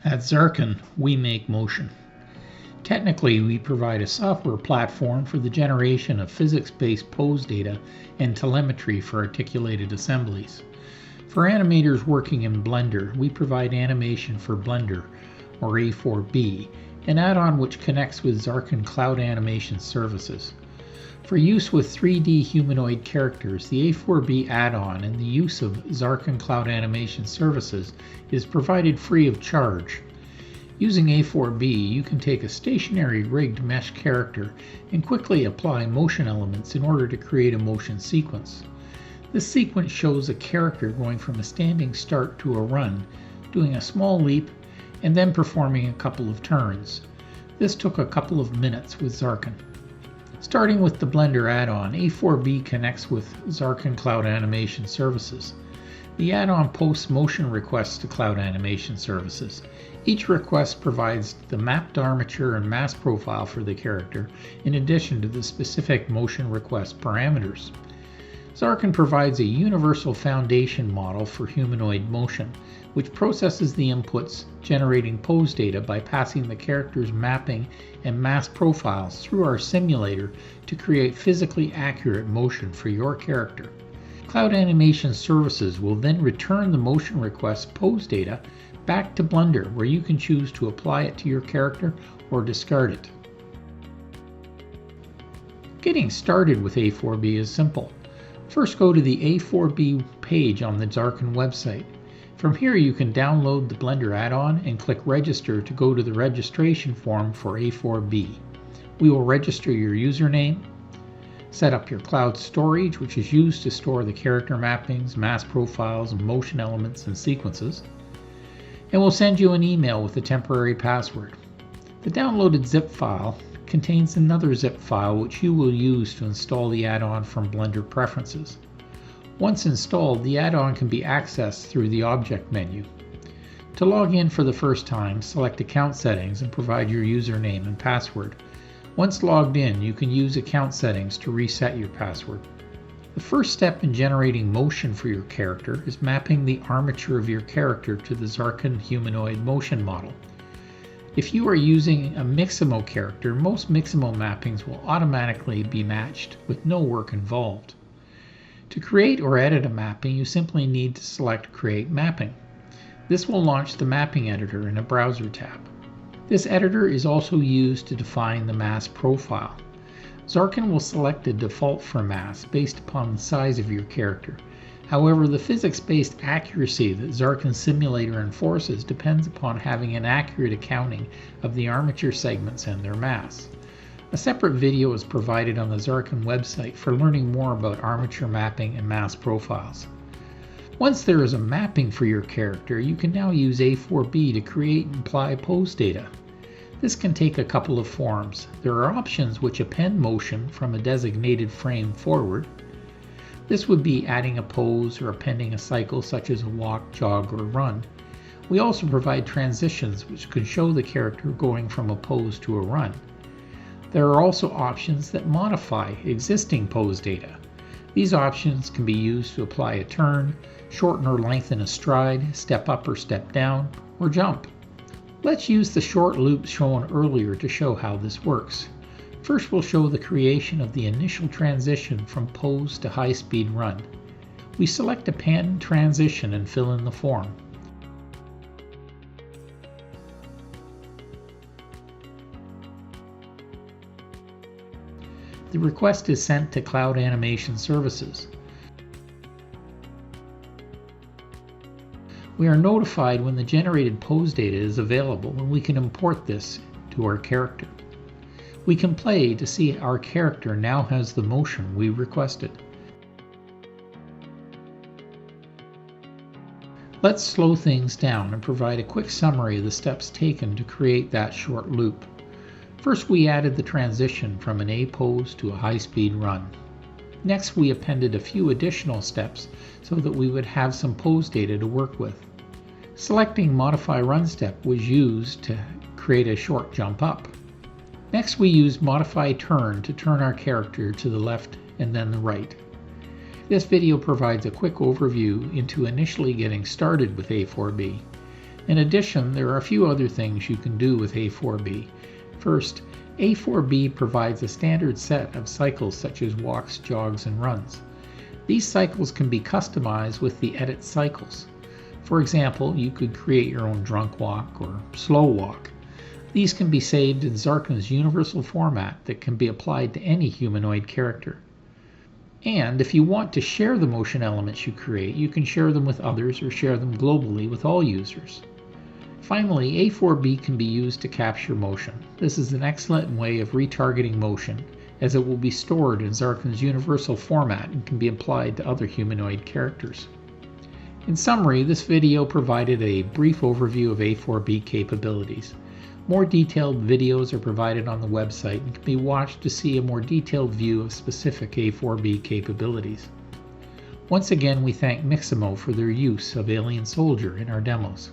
At Xarkin, we make motion. Technically, we provide a software platform for the generation of physics-based pose data and telemetry for articulated assemblies. For animators working in Blender, we provide animation for Blender, or A4B, an add-on which connects with Xarkin Cloud Animation Services. For use with 3D humanoid characters, the A4B add-on and the use of Xarkin Cloud Animation Services is provided free of charge. Using A4B, you can take a stationary rigged mesh character and quickly apply motion elements in order to create a motion sequence. This sequence shows a character going from a standing start to a run, doing a small leap, and then performing a couple of turns. This took a couple of minutes with Xarkin. Starting with the Blender add-on, A4B connects with Xarkin Cloud Animation Services. The add-on posts motion requests to Cloud Animation Services. Each request provides the mapped armature and mass profile for the character, in addition to the specific motion request parameters. Xarkin provides a universal foundation model for humanoid motion, which processes the inputs, generating pose data by passing the character's mapping and mass profiles through our simulator to create physically accurate motion for your character. Cloud Animation Services will then return the motion request pose data back to Blender, where you can choose to apply it to your character or discard it. Getting started with A4B is simple. First, go to the A4B page on the Xarkin website. From here, you can download the Blender add-on and click Register to go to the registration form for A4B. We will register your username, set up your cloud storage, which is used to store the character mappings, mass profiles, motion elements, and sequences, and we'll send you an email with a temporary password. The downloaded zip file contains another zip file which you will use to install the add-on from Blender Preferences. Once installed, the add-on can be accessed through the Object menu. To log in for the first time, select Account Settings and provide your username and password. Once logged in, you can use Account Settings to reset your password. The first step in generating motion for your character is mapping the armature of your character to the Xarkin humanoid motion model. If you are using a Mixamo character, most Mixamo mappings will automatically be matched with no work involved. To create or edit a mapping, you simply need to select Create Mapping. This will launch the mapping editor in a browser tab. This editor is also used to define the mass profile. Xarkin will select a default for mass based upon the size of your character. However, the physics-based accuracy that Xarkin Simulator enforces depends upon having an accurate accounting of the armature segments and their mass. A separate video is provided on the Xarkin website for learning more about armature mapping and mass profiles. Once there is a mapping for your character, you can now use A4B to create and apply pose data. This can take a couple of forms. There are options which append motion from a designated frame forward. This would be adding a pose or appending a cycle such as a walk, jog, or run. We also provide transitions which can show the character going from a pose to a run. There are also options that modify existing pose data. These options can be used to apply a turn, shorten or lengthen a stride, step up or step down, or jump. Let's use the short loops shown earlier to show how this works. First, we'll show the creation of the initial transition from pose to high-speed run. We select a pen transition and fill in the form. The request is sent to Cloud Animation Services. We are notified when the generated pose data is available and we can import this to our character. We can play to see our character now has the motion we requested. Let's slow things down and provide a quick summary of the steps taken to create that short loop. First, we added the transition from an A pose to a high-speed run. Next, we appended a few additional steps so that we would have some pose data to work with. Selecting Modify Run Step was used to create a short jump up. Next, we used Modify Turn to turn our character to the left and then the right. This video provides a quick overview into initially getting started with A4B. In addition, there are a few other things you can do with A4B. First, A4B provides a standard set of cycles such as walks, jogs, and runs. These cycles can be customized with the Edit Cycles. For example, you could create your own drunk walk or slow walk. These can be saved in Xarkin's universal format that can be applied to any humanoid character. And if you want to share the motion elements you create, you can share them with others or share them globally with all users. Finally, A4B can be used to capture motion. This is an excellent way of retargeting motion, as it will be stored in Xarkin's universal format and can be applied to other humanoid characters. In summary, this video provided a brief overview of A4B capabilities. More detailed videos are provided on the website and can be watched to see a more detailed view of specific A4B capabilities. Once again, we thank Mixamo for their use of Alien Soldier in our demos.